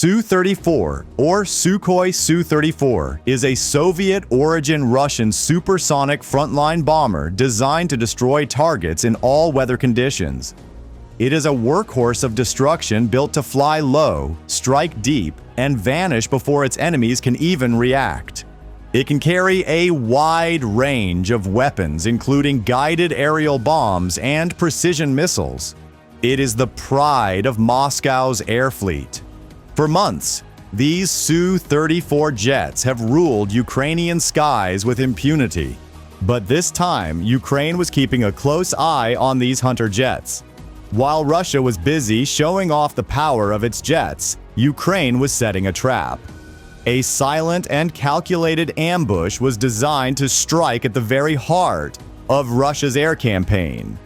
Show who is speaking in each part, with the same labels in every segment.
Speaker 1: Su-34, or Sukhoi Su-34, is a Soviet-origin Russian supersonic frontline bomber designed to destroy targets in all weather conditions. It is a workhorse of destruction built to fly low, strike deep, and vanish before its enemies can even react. It can carry a wide range of weapons, including guided aerial bombs and precision missiles. It is the pride of Moscow's air fleet. For months, these Su-34 jets have ruled Ukrainian skies with impunity. But this time, Ukraine was keeping a close eye on these Hunter jets. While Russia was busy showing off the power of its jets, Ukraine was setting a trap. A silent and calculated ambush was designed to strike at the very heart of Russia's air campaign.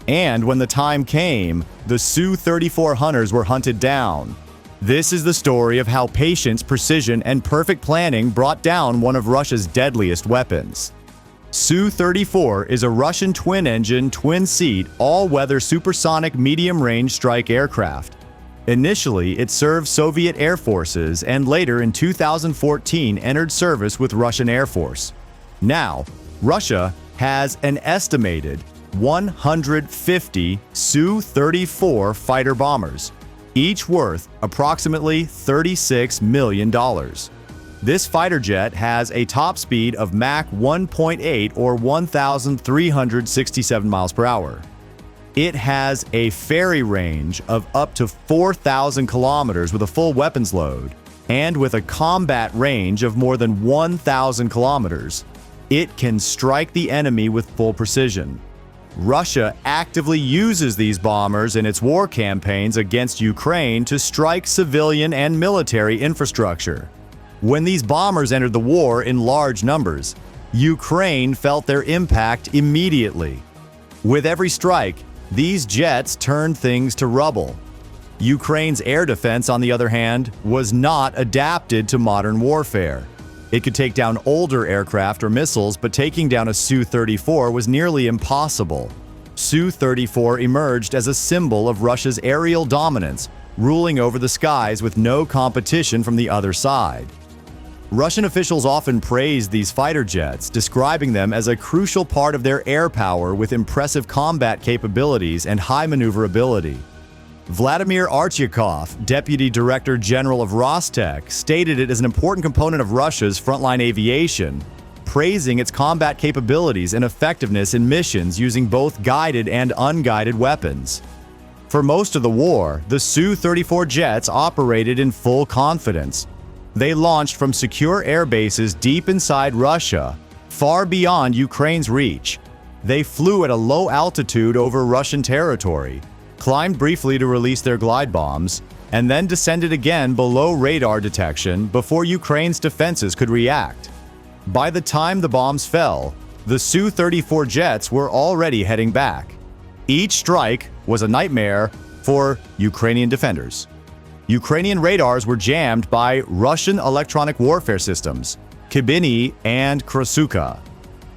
Speaker 1: And when the time came, the Su-34 Hunters were hunted down. This is the story of how patience, precision, and perfect planning brought down one of Russia's deadliest weapons. Su-34 is a Russian twin-engine, twin-seat, all-weather supersonic medium-range strike aircraft. Initially, it served Soviet air forces and later in 2014 entered service with Russian Air Force. Now, Russia has an estimated 150 Su-34 fighter bombers, each worth approximately $36 million. This fighter jet has a top speed of Mach 1.8 or 1,367 miles per hour. It has a ferry range of up to 4,000 kilometers with a full weapons load, and with a combat range of more than 1,000 kilometers. It can strike the enemy with full precision. Russia actively uses these bombers in its war campaigns against Ukraine to strike civilian and military infrastructure. When these bombers entered the war in large numbers, Ukraine felt their impact immediately. With every strike, these jets turned things to rubble. Ukraine's air defense, on the other hand, was not adapted to modern warfare. It could take down older aircraft or missiles, but taking down a Su-34 was nearly impossible. Su-34 emerged as a symbol of Russia's aerial dominance, ruling over the skies with no competition from the other side. Russian officials often praised these fighter jets, describing them as a crucial part of their air power with impressive combat capabilities and high maneuverability. Vladimir Artyakov, Deputy Director General of Rostec, stated it as an important component of Russia's frontline aviation, praising its combat capabilities and effectiveness in missions using both guided and unguided weapons. For most of the war, the Su-34 jets operated in full confidence. They launched from secure air bases deep inside Russia, far beyond Ukraine's reach. They flew at a low altitude over Russian territory, climbed briefly to release their glide bombs, and then descended again below radar detection before Ukraine's defenses could react. By the time the bombs fell, the Su-34 jets were already heading back. Each strike was a nightmare for Ukrainian defenders. Ukrainian radars were jammed by Russian electronic warfare systems, Kibini and Krasuka.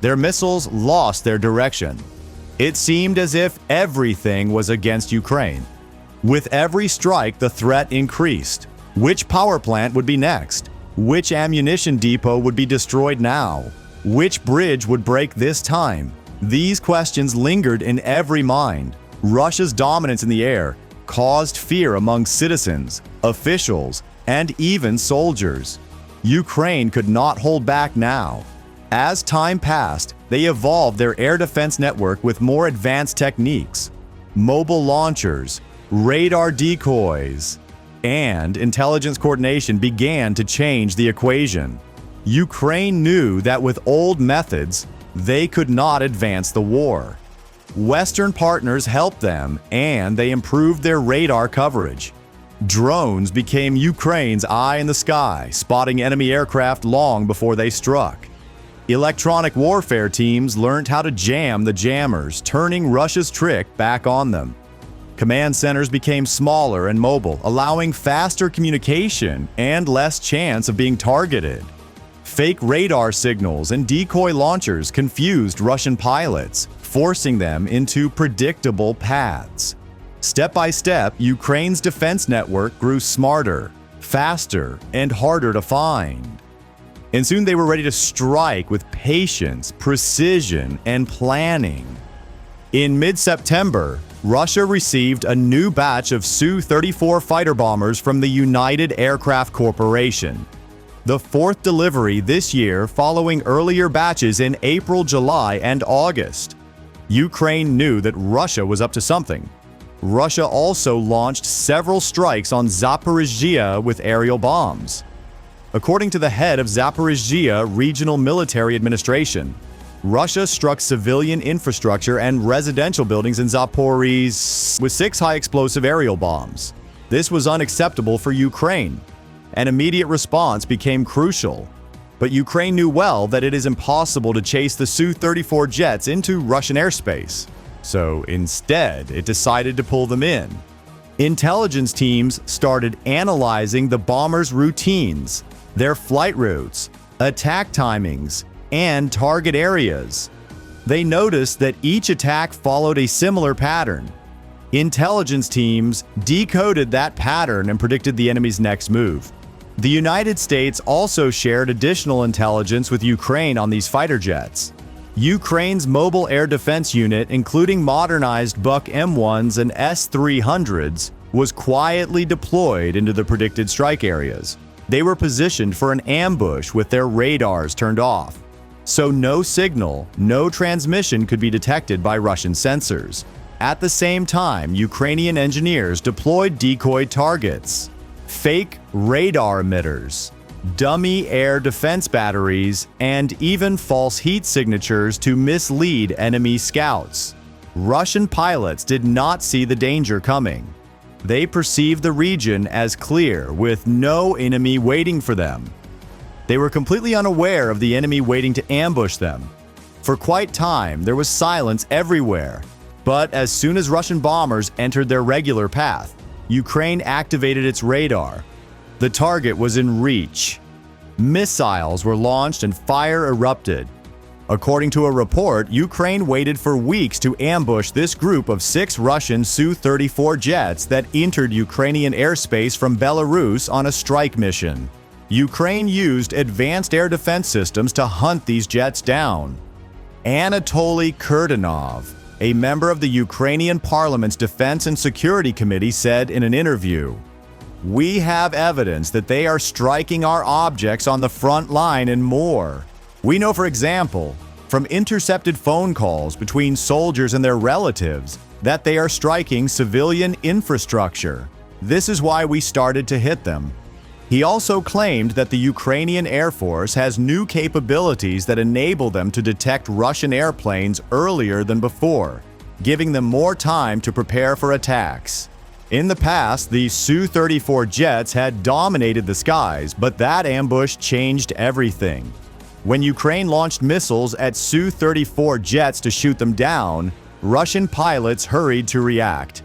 Speaker 1: Their missiles lost their direction. It seemed as if everything was against Ukraine. With every strike, the threat increased. Which power plant would be next? Which ammunition depot would be destroyed now? Which bridge would break this time? These questions lingered in every mind. Russia's dominance in the air caused fear among citizens, officials, and even soldiers. Ukraine could not hold back now. As time passed, they evolved their air defense network with more advanced techniques, mobile launchers, radar decoys, and intelligence coordination began to change the equation. Ukraine knew that with old methods, they could not advance the war. Western partners helped them, and they improved their radar coverage. Drones became Ukraine's eye in the sky, spotting enemy aircraft long before they struck. Electronic warfare teams learned how to jam the jammers, turning Russia's trick back on them. Command centers became smaller and mobile, allowing faster communication and less chance of being targeted. Fake radar signals and decoy launchers confused Russian pilots, forcing them into predictable paths. Step by step, Ukraine's defense network grew smarter. faster, and harder to find. And soon they were ready to strike with patience, precision, and planning. In mid-September, Russia received a new batch of Su-34 fighter bombers from the United Aircraft Corporation. The fourth delivery this year, following earlier batches in April, July, and August. Ukraine knew that Russia was up to something. Russia also launched several strikes on Zaporizhzhia with aerial bombs. According to the head of Zaporizhzhia Regional Military Administration, Russia struck civilian infrastructure and residential buildings in Zaporizhzhia with 6 high-explosive aerial bombs. This was unacceptable for Ukraine. An immediate response became crucial. But Ukraine knew well that it is impossible to chase the Su-34 jets into Russian airspace. So instead, it decided to pull them in. Intelligence teams started analyzing the bombers' routines, their flight routes, attack timings, and target areas. They noticed that each attack followed a similar pattern. Intelligence teams decoded that pattern and predicted the enemy's next move. The United States also shared additional intelligence with Ukraine on these fighter jets. Ukraine's Mobile Air Defense Unit, including modernized Buk M1s and S-300s, was quietly deployed into the predicted strike areas. They were positioned for an ambush with their radars turned off. So no signal, no transmission could be detected by Russian sensors. At the same time, Ukrainian engineers deployed decoy targets, fake radar emitters, dummy air defense batteries, and even false heat signatures to mislead enemy scouts. Russian pilots did not see the danger coming. They perceived the region as clear, with no enemy waiting for them. They were completely unaware of the enemy waiting to ambush them. For quite time, there was silence everywhere. But as soon as Russian bombers entered their regular path, Ukraine activated its radar. The target was in reach. Missiles were launched and fire erupted. According to a report, Ukraine waited for weeks to ambush this group of 6 Russian Su-34 jets that entered Ukrainian airspace from Belarus on a strike mission. Ukraine used advanced air defense systems to hunt these jets down. Anatoly Kurdanov, a member of the Ukrainian Parliament's Defense and Security Committee, said in an interview, "We have evidence that they are striking our objects on the front line and more. We know, for example, from intercepted phone calls between soldiers and their relatives, that they are striking civilian infrastructure. This is why we started to hit them." He also claimed that the Ukrainian Air Force has new capabilities that enable them to detect Russian airplanes earlier than before, giving them more time to prepare for attacks. In the past, the Su-34 jets had dominated the skies, but that ambush changed everything. When Ukraine launched missiles at Su-34 jets to shoot them down, Russian pilots hurried to react.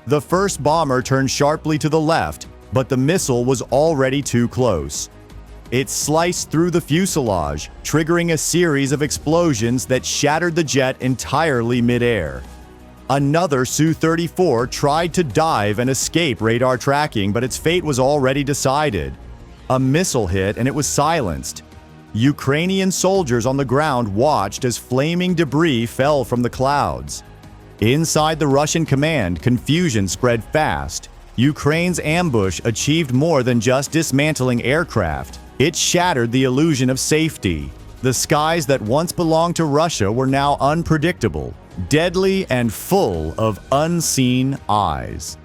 Speaker 1: The first bomber turned sharply to the left, but the missile was already too close. It sliced through the fuselage, triggering a series of explosions that shattered the jet entirely midair. Another Su-34 tried to dive and escape radar tracking, but its fate was already decided. A missile hit and it was silenced. Ukrainian soldiers on the ground watched as flaming debris fell from the clouds. Inside the Russian command, confusion spread fast. Ukraine's ambush achieved more than just dismantling aircraft. It shattered the illusion of safety. The skies that once belonged to Russia were now unpredictable, deadly, and full of unseen eyes.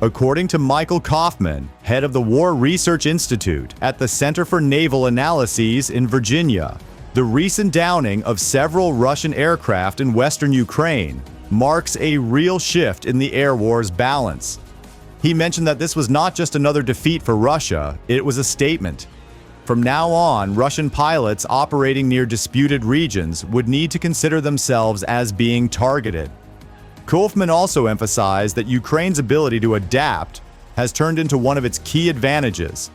Speaker 1: According to Michael Kaufman, head of the War Research Institute at the Center for Naval Analyses in Virginia, the recent downing of several Russian aircraft in western Ukraine marks a real shift in the air war's balance. He mentioned that this was not just another defeat for Russia, it was a statement. From now on, Russian pilots operating near disputed regions would need to consider themselves as being targeted. Kaufman also emphasized that Ukraine's ability to adapt has turned into one of its key advantages.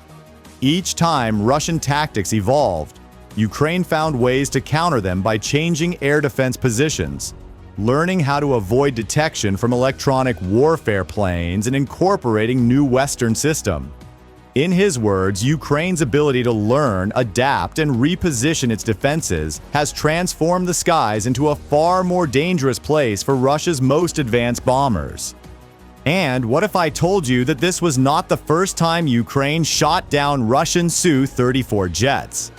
Speaker 1: Each time Russian tactics evolved, Ukraine found ways to counter them by changing air defense positions, learning how to avoid detection from electronic warfare planes, and incorporating new Western systems. In his words, Ukraine's ability to learn, adapt, and reposition its defenses has transformed the skies into a far more dangerous place for Russia's most advanced bombers. And what if I told you that this was not the first time Ukraine shot down Russian Su-34 jets?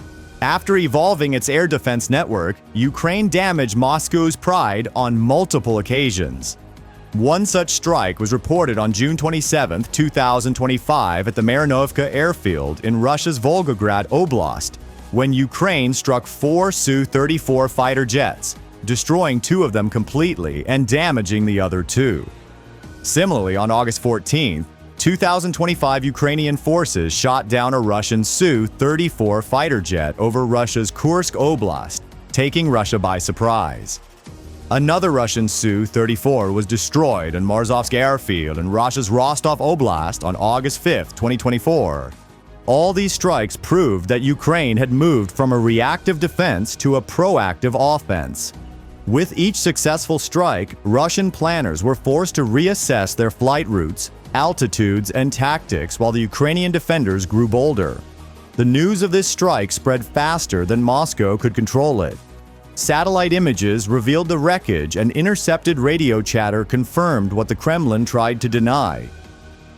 Speaker 1: After evolving its air defense network, Ukraine damaged Moscow's pride on multiple occasions. One such strike was reported on June 27, 2025 at the Marinovka airfield in Russia's Volgograd Oblast, when Ukraine struck 4 Su-34 fighter jets, destroying 2 of them completely and damaging the other 2. Similarly, on August 14, 2025 Ukrainian forces shot down a Russian Su-34 fighter jet over Russia's Kursk Oblast, taking Russia by surprise. Another Russian Su-34 was destroyed on Marzovsk airfield in Russia's Rostov Oblast on August 5, 2024. All these strikes proved that Ukraine had moved from a reactive defense to a proactive offense. With each successful strike, Russian planners were forced to reassess their flight routes, altitudes, and tactics while the Ukrainian defenders grew bolder. The news of this strike spread faster than Moscow could control it. Satellite images revealed the wreckage, and intercepted radio chatter confirmed what the Kremlin tried to deny: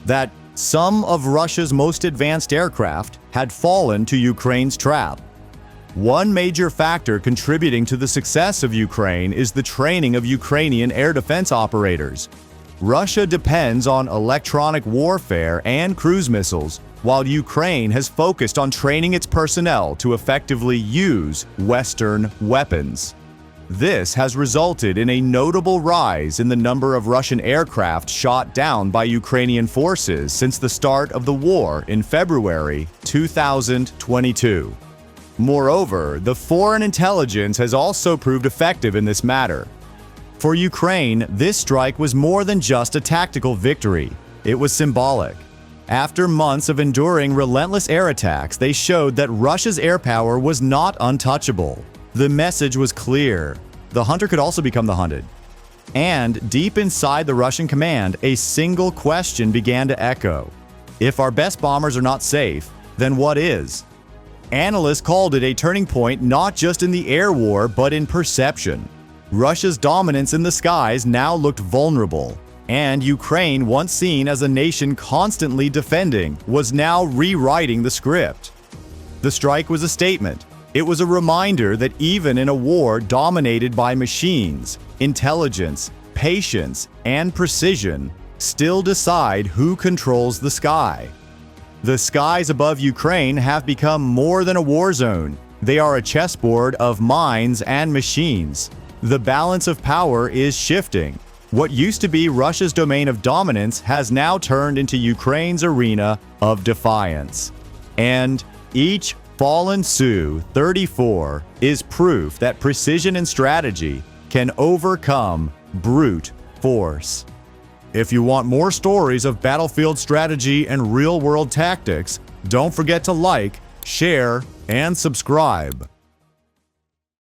Speaker 1: that some of Russia's most advanced aircraft had fallen to Ukraine's trap. One major factor contributing to the success of Ukraine is the training of Ukrainian air defense operators. Russia depends on electronic warfare and cruise missiles, while Ukraine has focused on training its personnel to effectively use Western weapons. This has resulted in a notable rise in the number of Russian aircraft shot down by Ukrainian forces since the start of the war in February 2022. Moreover, the foreign intelligence has also proved effective in this matter. For Ukraine, this strike was more than just a tactical victory. It was symbolic. After months of enduring relentless air attacks, they showed that Russia's air power was not untouchable. The message was clear: the hunter could also become the hunted. And deep inside the Russian command, a single question began to echo: if our best bombers are not safe, then what is? Analysts called it a turning point not just in the air war, but in perception. Russia's dominance in the skies now looked vulnerable, and Ukraine, once seen as a nation constantly defending, was now rewriting the script. The strike was a statement. It was a reminder that even in a war dominated by machines, intelligence, patience, and precision still decide who controls the sky. The skies above Ukraine have become more than a war zone. They are a chessboard of minds and machines. The balance of power is shifting. What used to be Russia's domain of dominance has now turned into Ukraine's arena of defiance. And each fallen Su-34 is proof that precision and strategy can overcome brute force. If you want more stories of battlefield strategy and real-world tactics, don't forget to like, share, and subscribe.